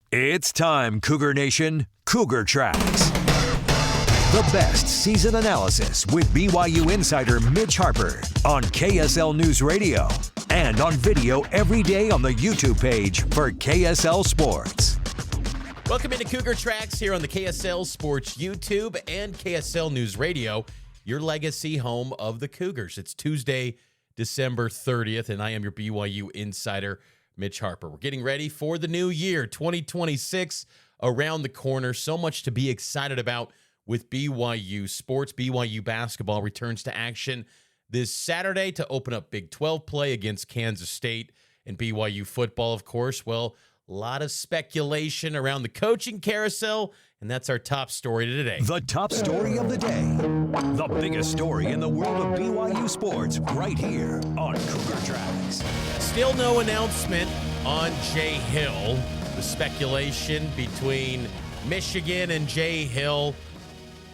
It's time, Cougar Nation. Cougar Tracks. The best season analysis with BYU insider Mitch Harper on KSL NewsRadio and on video every day on the YouTube page for KSL Sports. Welcome into Cougar Tracks here on the KSL Sports YouTube and KSL NewsRadio, your legacy home of the Cougars. It's Tuesday, December 30th, and I am your BYU insider, Mitch Harper. We're getting ready for the new year, 2026, around the corner. So much to be excited about with BYU sports. BYU basketball returns to action this Saturday to open up Big 12 play against Kansas State, and BYU football, of course. Well, a lot of speculation around the coaching carousel, and that's our top story today. The top story of the day. The biggest story in the world of BYU sports right here on Cougar Tracks. Still no announcement on Jay Hill. The speculation between Michigan and Jay Hill.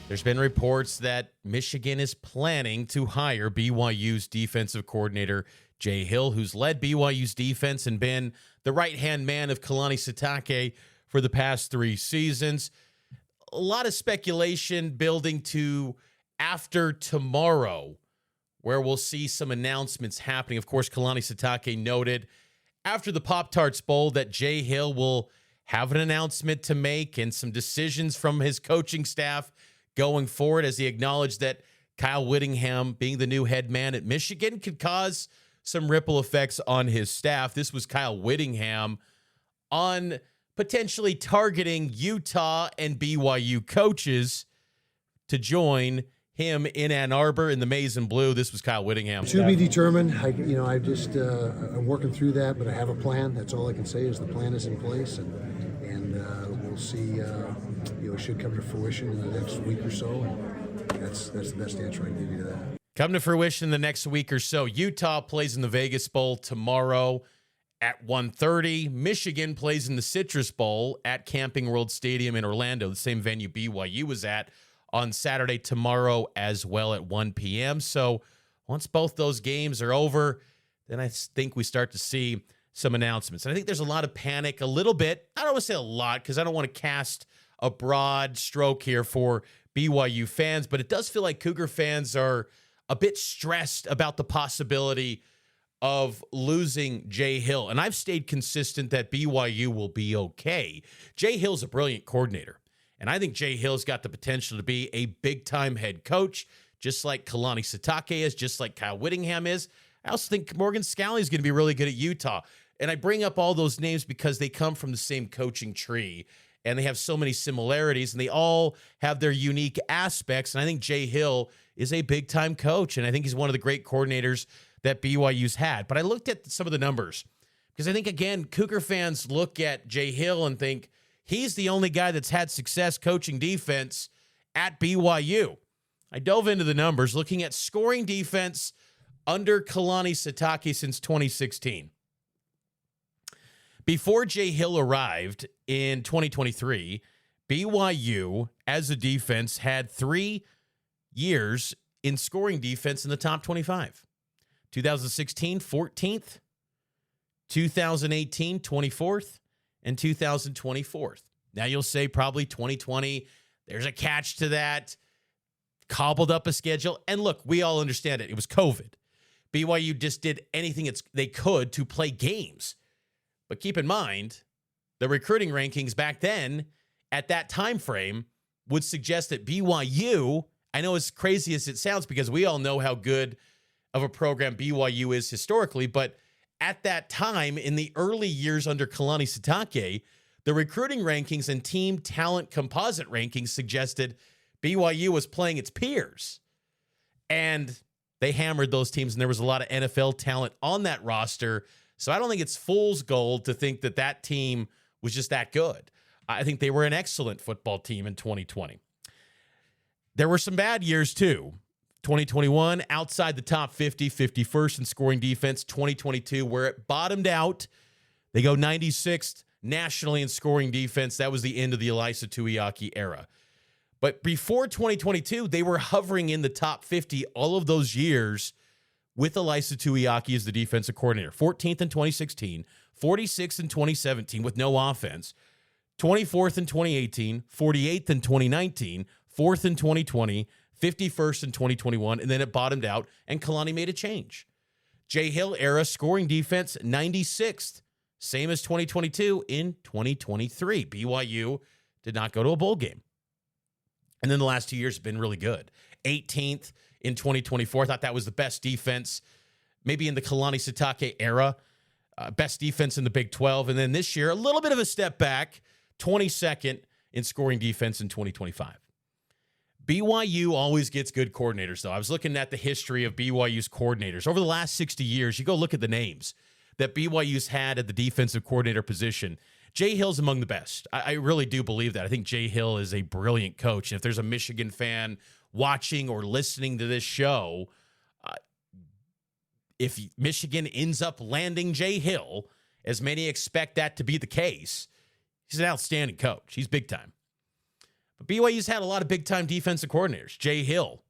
There's been reports that Michigan is planning to hire BYU's defensive coordinator, Jay Hill, who's led BYU's defense and been the right-hand man of Kalani Sitake for the past 3 seasons. A lot of speculation building to after tomorrow, where we'll see some announcements happening. Of course, Kalani Sitake noted after the Pop-Tarts Bowl that Jay Hill will have an announcement to make and some decisions from his coaching staff going forward, as he acknowledged that Kyle Whittingham, being the new head man at Michigan, could cause some ripple effects on his staff. This was Kyle Whittingham on potentially targeting Utah and BYU coaches to join him in Ann Arbor in the maize and blue. This was Kyle Whittingham. To be determined. I'm working through that, but I have a plan. That's all I can say is the plan is in place, and we'll see. It should come to fruition in the next week or so. And that's the best answer I can give you to that. Come to fruition in the next week or so. Utah plays in the Vegas Bowl tomorrow at 1:30. Michigan plays in the Citrus Bowl at Camping World Stadium in Orlando, the same venue BYU was at, on Saturday tomorrow as well at 1 p.m. So once both those games are over, then I think we start to see some announcements. And I think there's a lot of panic, a little bit. I don't want to say a lot because I don't want to cast a broad stroke here for BYU fans, but it does feel like Cougar fans are a bit stressed about the possibility of losing Jay Hill. And I've stayed consistent that BYU will be okay. Jay Hill's a brilliant coordinator. And I think Jay Hill's got the potential to be a big-time head coach, just like Kalani Sitake is, just like Kyle Whittingham is. I also think Morgan Scalley is going to be really good at Utah. And I bring up all those names because they come from the same coaching tree, and they have so many similarities, and they all have their unique aspects. And I think Jay Hill is a big-time coach, and I think he's one of the great coordinators that BYU's had. But I looked at some of the numbers because I think, again, Cougar fans look at Jay Hill and think he's the only guy that's had success coaching defense at BYU. I dove into the numbers, looking at scoring defense under Kalani Sitake since 2016. Before Jay Hill arrived in 2023, BYU, as a defense, had 3 years in scoring defense in the top 25. 2016, 14th. 2018, 24th. And 2024th. Now you'll say probably 2020. There's a catch to that. Cobbled up a schedule. And look, we all understand it. It was COVID. BYU just did anything they could to play games. But keep in mind, the recruiting rankings back then, at that time frame, would suggest that BYU, I know as crazy as it sounds because we all know how good of a program BYU is historically, but at that time, in the early years under Kalani Sitake, the recruiting rankings and team talent composite rankings suggested BYU was playing its peers. And they hammered those teams, and there was a lot of NFL talent on that roster. So I don't think it's fool's gold to think that that team was just that good. I think they were an excellent football team in 2020. There were some bad years, too. 2021, outside the top 50, 51st in scoring defense. 2022, where it bottomed out. They go 96th nationally in scoring defense. That was the end of the Elisa Tuiaki era. But before 2022, they were hovering in the top 50 all of those years with Elisa Tuiaki as the defensive coordinator. 14th in 2016, 46th in 2017 with no offense, 24th in 2018, 48th in 2019, 4th in 2020, 51st in 2021, and then it bottomed out, and Kalani made a change. Jay Hill era scoring defense, 96th, same as 2022 in 2023. BYU did not go to a bowl game. And then the last 2 years have been really good. 18th in 2024. I thought that was the best defense, maybe in the Kalani Sitake era. Best defense in the Big 12. And then this year, a little bit of a step back, 22nd in scoring defense in 2025. BYU always gets good coordinators, though. I was looking at the history of BYU's coordinators. Over the last 60 years, you go look at the names that BYU's had at the defensive coordinator position. Jay Hill's among the best. I really do believe that. I think Jay Hill is a brilliant coach. And if there's a Michigan fan watching or listening to this show, if Michigan ends up landing Jay Hill, as many expect that to be the case, he's an outstanding coach. He's big time. But BYU's had a lot of big-time defensive coordinators. Jay Hill.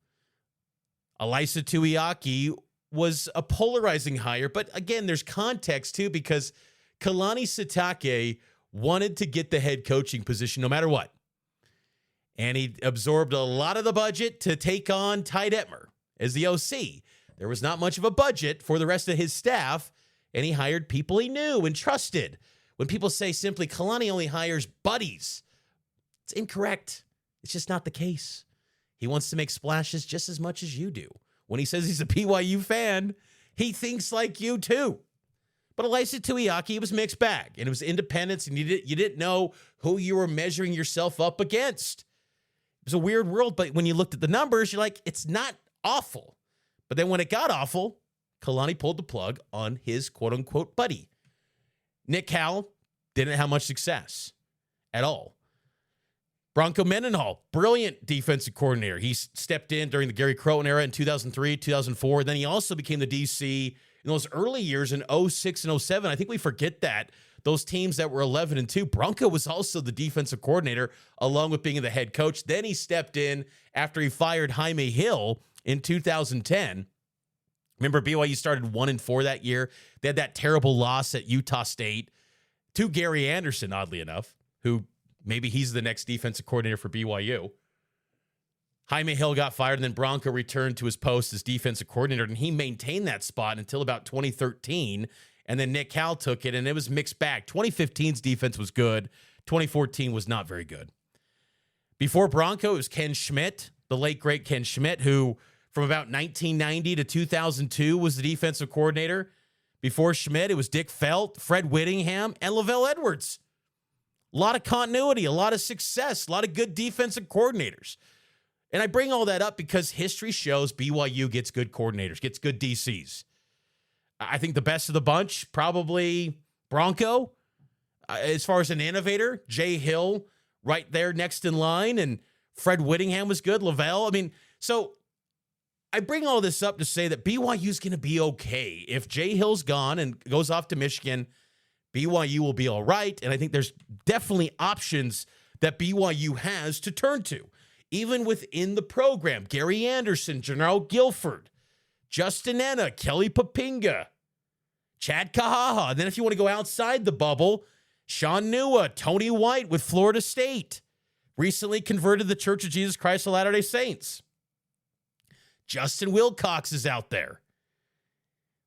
Kalani Sitake was a polarizing hire, but again, there's context too, because Kalani Sitake wanted to get the head coaching position no matter what. And he absorbed a lot of the budget to take on Ty Detmer as the OC. There was not much of a budget for the rest of his staff, and he hired people he knew and trusted. When people say simply, Kalani only hires buddies, it's incorrect. It's just not the case. He wants to make splashes just as much as you do. When he says he's a BYU fan, he thinks like you too. But Kalani Sitake was mixed bag, and it was independence, and you didn't know who you were measuring yourself up against. It was a weird world, but when you looked at the numbers, you're like, it's not awful. But then when it got awful, Kalani pulled the plug on his quote-unquote buddy. Nick Howell didn't have much success at all. Bronco Mendenhall, brilliant defensive coordinator. He stepped in during the Gary Crowton era in 2003, 2004. Then he also became the DC in those early years in 06 and 07. I think we forget that. Those teams that were 11-2, Bronco was also the defensive coordinator along with being the head coach. Then he stepped in after he fired Jaime Hill in 2010. Remember, BYU started 1-4 that year. They had that terrible loss at Utah State to Gary Anderson, oddly enough, who maybe he's the next defensive coordinator for BYU. Jaime Hill got fired, and then Bronco returned to his post as defensive coordinator, and he maintained that spot until about 2013, and then Nick Howell took it, and it was mixed bag. 2015's defense was good. 2014 was not very good. Before Bronco, it was Ken Schmidt, the late, great Ken Schmidt, who from about 1990 to 2002 was the defensive coordinator. Before Schmidt, it was Dick Felt, Fred Whittingham, and Lavelle Edwards. A lot of continuity, a lot of success, a lot of good defensive coordinators. And I bring all that up because history shows BYU gets good coordinators, gets good DCs. I think the best of the bunch, probably Bronco. As far as an innovator, Jay Hill right there next in line, and Fred Whittingham was good, Lavelle. I mean, so I bring all this up to say that BYU's going to be okay. If Jay Hill's gone and goes off to Michigan, BYU will be all right. And I think there's definitely options that BYU has to turn to. Even within the program, Gary Anderson, Janelle Guilford, Justin Enna, Kelly Papinga, Chad Kahaha. And then if you want to go outside the bubble, Sean Nua, Tony White with Florida State, recently converted the Church of Jesus Christ of Latter-day Saints. Justin Wilcox is out there.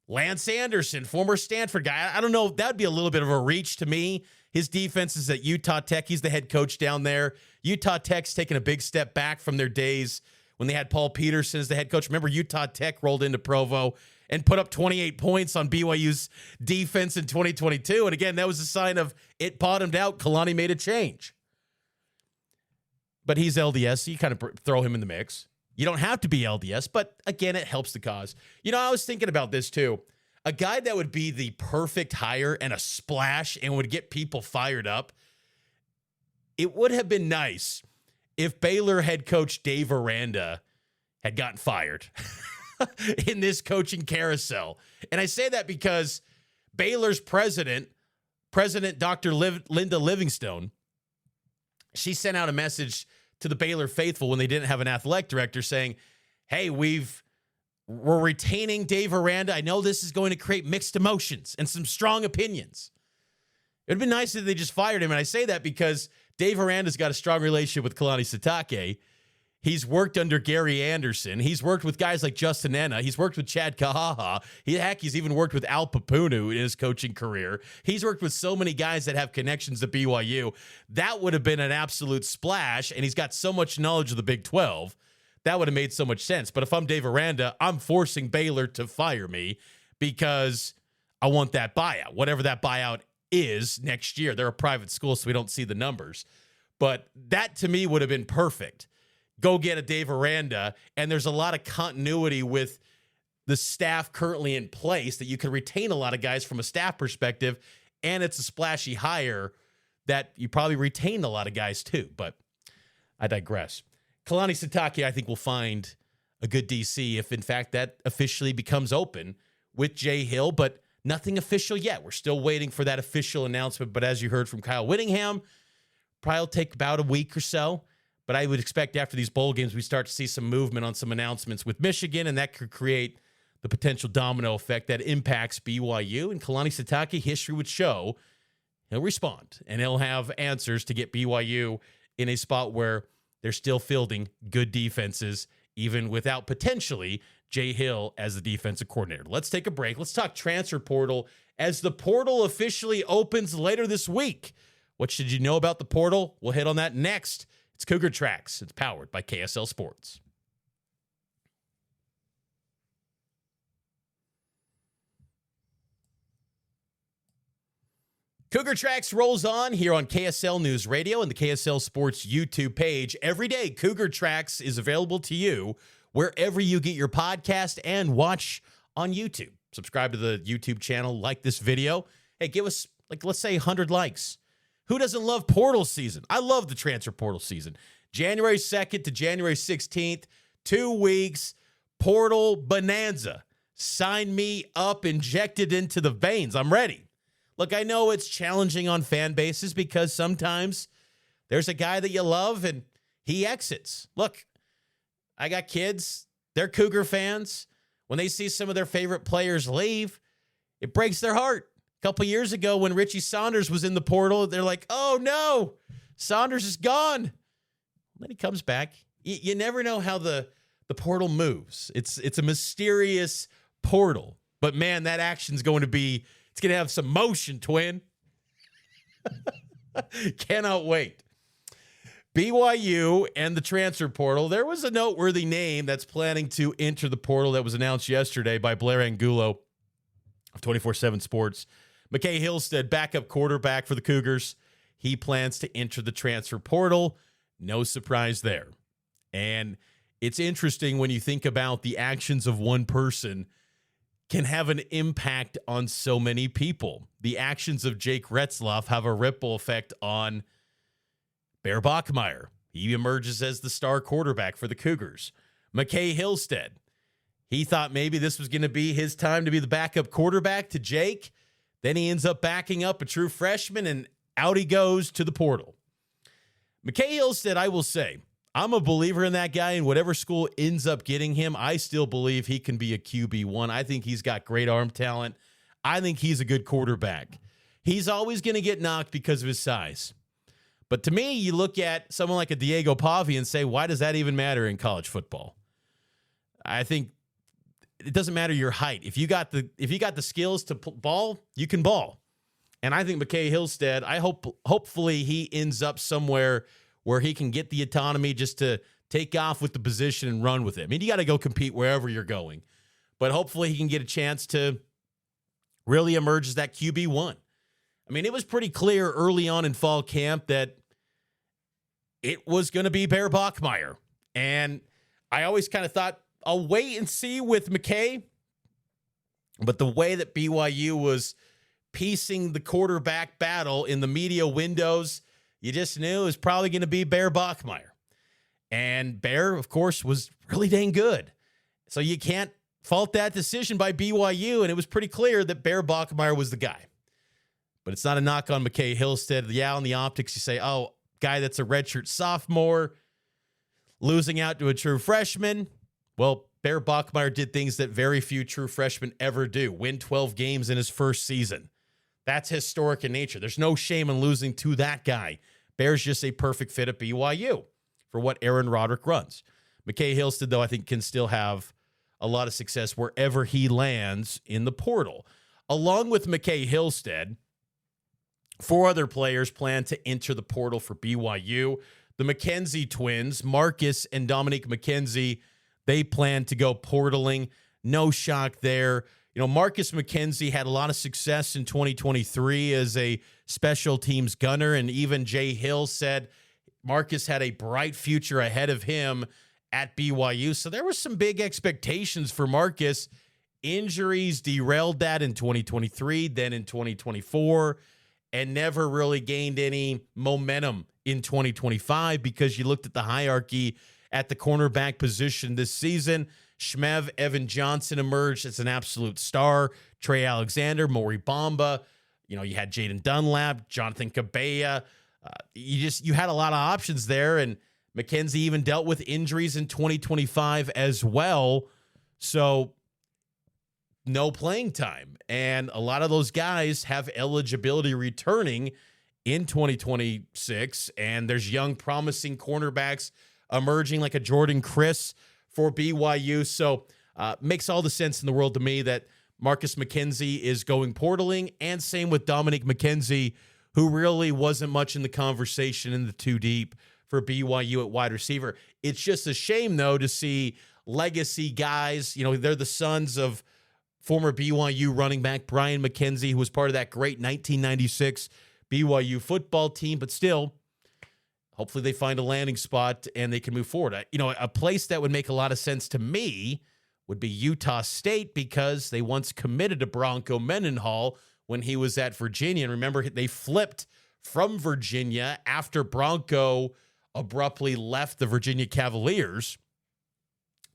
Lance Anderson, former Stanford guy. I don't know. That would be a little bit of a reach to me. His defense is at Utah Tech. He's the head coach down there. Utah Tech's taken a big step back from their days when they had Paul Peterson as the head coach. Remember, Utah Tech rolled into Provo and put up 28 points on BYU's defense in 2022. And again, that was a sign of it bottomed out. Kalani made a change. But he's LDS, so you kind of throw him in the mix. You don't have to be LDS, but again, it helps the cause. You know, I was thinking about this too. A guy that would be the perfect hire and a splash and would get people fired up. It would have been nice if Baylor head coach Dave Aranda had gotten fired in this coaching carousel. And I say that because Baylor's president Dr. Linda Livingstone, she sent out a message to the Baylor faithful when they didn't have an athletic director saying, hey, we're retaining Dave Aranda. I know this is going to create mixed emotions and some strong opinions. It'd been nice if they just fired him. And I say that because Dave Aranda's got a strong relationship with Kalani Sitake. He's worked under Gary Anderson. He's worked with guys like Justin Enna. He's worked with Chad Kahaha. He's even worked with Al Papunu in his coaching career. He's worked with so many guys that have connections to BYU. That would have been an absolute splash, and he's got so much knowledge of the Big 12. That would have made so much sense. But if I'm Dave Aranda, I'm forcing Baylor to fire me because I want that buyout, whatever that buyout is next year. They're a private school, so we don't see the numbers. But that, to me, would have been perfect. Go get a Dave Aranda, and there's a lot of continuity with the staff currently in place that you can retain a lot of guys from a staff perspective, and it's a splashy hire that you probably retain a lot of guys too. But I digress. Kalani Sitake, I think, will find a good DC if, in fact, that officially becomes open with Jay Hill, but nothing official yet. We're still waiting for that official announcement, but as you heard from Kyle Whittingham, probably will take about a week or so. But I would expect after these bowl games, we start to see some movement on some announcements with Michigan, and that could create the potential domino effect that impacts BYU. And Kalani Sitake, history would show he'll respond, and he'll have answers to get BYU in a spot where they're still fielding good defenses, even without potentially Jay Hill as the defensive coordinator. Let's take a break. Let's talk transfer portal as the portal officially opens later this week. What should you know about the portal? We'll hit on that next. It's Cougar Tracks. It's powered by KSL Sports. Cougar Tracks rolls on here on KSL News Radio and the KSL Sports YouTube page. Every day, Cougar Tracks is available to you wherever you get your podcast and watch on YouTube. Subscribe to the YouTube channel, like this video. Hey, give us, let's say 100 likes. Who doesn't love portal season? I love the transfer portal season. January 2nd to January 16th, 2 weeks, portal bonanza. Sign me up, injected into the veins. I'm ready. Look, I know it's challenging on fan bases because sometimes there's a guy that you love and he exits. Look, I got kids. They're Cougar fans. When they see some of their favorite players leave, it breaks their heart. A couple years ago when Richie Saunders was in the portal, they're like, oh, no, Saunders is gone. Then he comes back. You never know how the portal moves. It's a mysterious portal. But, man, that action's going to be – it's going to have some motion, twin. Cannot wait. BYU and the transfer portal. There was a noteworthy name that's planning to enter the portal that was announced yesterday by Blair Angulo of 24/7 Sports. McCae Hillstead, backup quarterback for the Cougars. He plans to enter the transfer portal. No surprise there. And it's interesting when you think about the actions of one person can have an impact on so many people. The actions of Jake Retzloff have a ripple effect on Bear Bachmeier. He emerges as the star quarterback for the Cougars. McCae Hillstead. He thought maybe this was going to be his time to be the backup quarterback to Jake. Then he ends up backing up a true freshman, and out he goes to the portal. McCae Hillstead, I will say, I'm a believer in that guy, and whatever school ends up getting him, I still believe he can be a QB1. I think he's got great arm talent. I think he's a good quarterback. He's always going to get knocked because of his size. But to me, you look at someone like a Diego Pavi and say, why does that even matter in college football? I think it doesn't matter your height. If you got the skills to ball, you can ball. And I think McCae Hillstead, hopefully he ends up somewhere where he can get the autonomy just to take off with the position and run with it. I mean, you got to go compete wherever you're going. But hopefully he can get a chance to really emerge as that QB1. I mean, it was pretty clear early on in fall camp that it was going to be Bear Bachmeier. And I always kind of thought, I'll wait and see with McCae. But the way that BYU was piecing the quarterback battle in the media windows, you just knew it was probably going to be Bear Bachmeier. And Bear, of course, was really dang good. So you can't fault that decision by BYU, and it was pretty clear that Bear Bachmeier was the guy. But it's not a knock on McCae Hillstead. Yeah, on the optics, you say, oh, guy that's a redshirt sophomore, losing out to a true freshman. Well, Bear Bachmeier did things that very few true freshmen ever do. Win 12 games in his first season. That's historic in nature. There's no shame in losing to that guy. Bear's just a perfect fit at BYU for what Aaron Roderick runs. McCae Hillstead, though, I think can still have a lot of success wherever he lands in the portal. Along with McCae Hillstead, 4 other players plan to enter the portal for BYU. The McKenzie twins, Marcus and Dominique McKenzie, they plan to go portaling. No shock there. You know, Marcus McKenzie had a lot of success in 2023 as a special teams gunner, and even Jay Hill said Marcus had a bright future ahead of him at BYU. So there were some big expectations for Marcus. Injuries derailed that in 2023, then in 2024, and never really gained any momentum in 2025 because you looked at the hierarchy at the cornerback position this season. Shmev Evan Johnson emerged as an absolute star. Trey Alexander, Maury Bamba. You know, you had Jaden Dunlap, Jonathan Cabella. You had a lot of options there, and McKenzie even dealt with injuries in 2025 as well. So no playing time. And a lot of those guys have eligibility returning in 2026. And there's young, promising cornerbacks emerging like a Jordan Chris for BYU. So makes all the sense in the world to me that Marcus McKenzie is going portaling, and same with Dominique McKenzie, who really wasn't much in the conversation in the 2 deep for BYU at wide receiver. It's just a shame, though, to see legacy guys. You know, they're the sons of former BYU running back Brian McKenzie, who was part of that great 1996 BYU football team, but still, hopefully they find a landing spot and they can move forward. You know, a place that would make a lot of sense to me would be Utah State, because they once committed to Bronco Mendenhall when he was at Virginia. And remember, they flipped from Virginia after Bronco abruptly left the Virginia Cavaliers.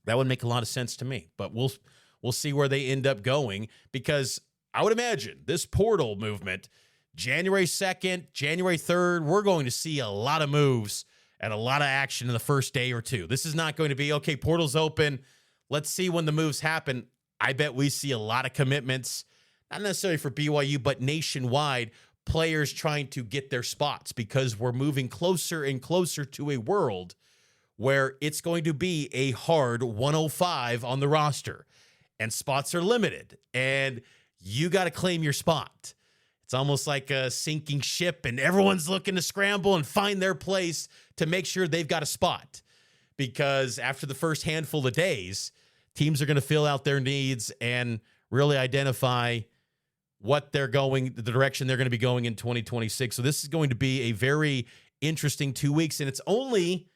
That would make a lot of sense to me, but we'll see where they end up going, because I would imagine this portal movement, January 2nd, January 3rd, we're going to see a lot of moves and a lot of action in the first day or two. This is not going to be, okay, portal's open, let's see when the moves happen. I bet we see a lot of commitments, not necessarily for BYU, but nationwide, players trying to get their spots, because we're moving closer and closer to a world where it's going to be a hard 105 on the roster, and spots are limited, and you got to claim your spot. It's almost like a sinking ship, and everyone's looking to scramble and find their place to make sure they've got a spot, because after the first handful of days, teams are going to fill out their needs and really identify what they're going, the direction they're going to be going in 2026. So this is going to be a very interesting 2 weeks, and it's only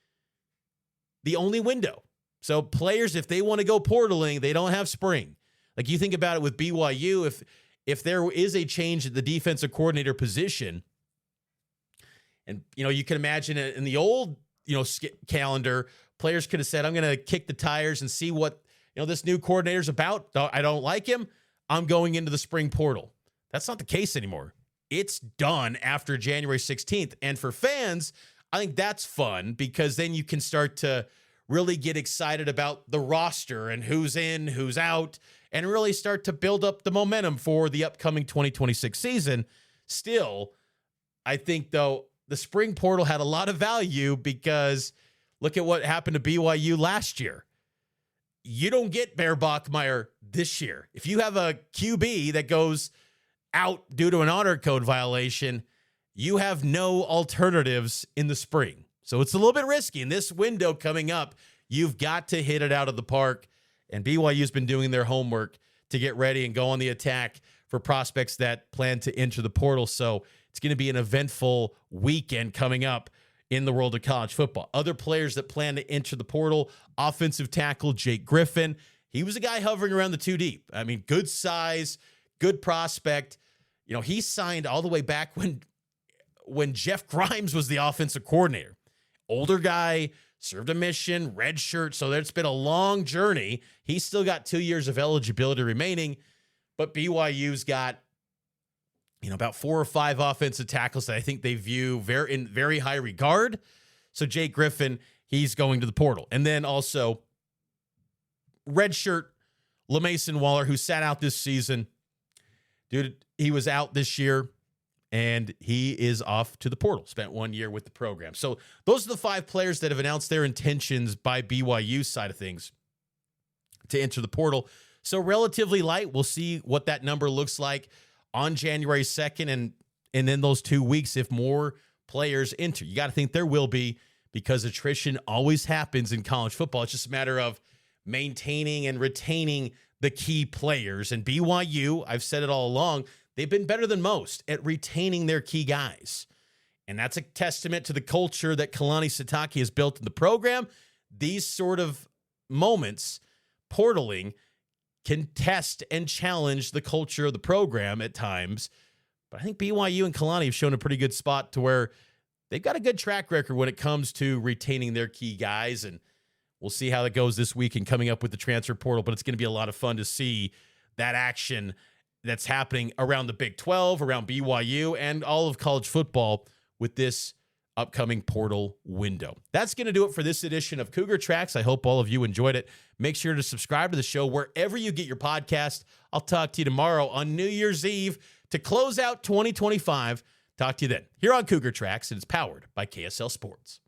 the only window. So players, if they want to go portaling, they don't have spring. Like, you think about it with BYU, if there is a change at the defensive coordinator position, and, you know, you can imagine in the old, you know, calendar, players could have said, I'm going to kick the tires and see what, you know, this new coordinator's about. I don't like him. I'm going into the spring portal. That's not the case anymore. It's done after January 16th. And for fans, I think that's fun, because then you can start to really get excited about the roster and who's in, who's out, and really start to build up the momentum for the upcoming 2026 season. Still, I think, though, the spring portal had a lot of value, because look at what happened to BYU last year. You don't get Bear Bachmeier this year. If you have a QB that goes out due to an honor code violation, you have no alternatives in the spring. So it's a little bit risky. In this window coming up, you've got to hit it out of the park. And BYU's been doing their homework to get ready and go on the attack for prospects that plan to enter the portal. So it's going to be an eventful weekend coming up in the world of college football. Other players that plan to enter the portal, offensive tackle Jake Griffin. He was a guy hovering around the 2 deep. I mean, good size, good prospect. You know, he signed all the way back when Jeff Grimes was the offensive coordinator. Older guy, served a mission, red shirt. So it's been a long journey. He's still got 2 years of eligibility remaining, but BYU's got, you know, about 4 or 5 offensive tackles that I think they view in very high regard. So Jake Griffin, he's going to the portal. And then also redshirt LeMason Waller, who sat out this season Dude, he was out this year, and he is off to the portal. Spent 1 year with the program. So those are the 5 players that have announced their intentions by BYU's side of things to enter the portal. So relatively light. We'll see what that number looks like on January 2nd and in those 2 weeks if more players enter. You got to think there will be, because attrition always happens in college football. It's just a matter of maintaining and retaining the key players. And BYU, I've said it all along, they've been better than most at retaining their key guys. And that's a testament to the culture that Kalani Sitake has built in the program. These sort of moments, portaling, can test and challenge the culture of the program at times. But I think BYU and Kalani have shown a pretty good spot to where they've got a good track record when it comes to retaining their key guys. And we'll see how that goes this week and coming up with the transfer portal. But it's going to be a lot of fun to see that action that's happening around the Big 12, around BYU, and all of college football with this upcoming portal window. That's going to do it for this edition of Cougar Tracks. I hope all of you enjoyed it. Make sure to subscribe to the show wherever you get your podcast. I'll talk to you tomorrow on New Year's Eve to close out 2025. Talk to you then here on Cougar Tracks, and it's powered by KSL Sports.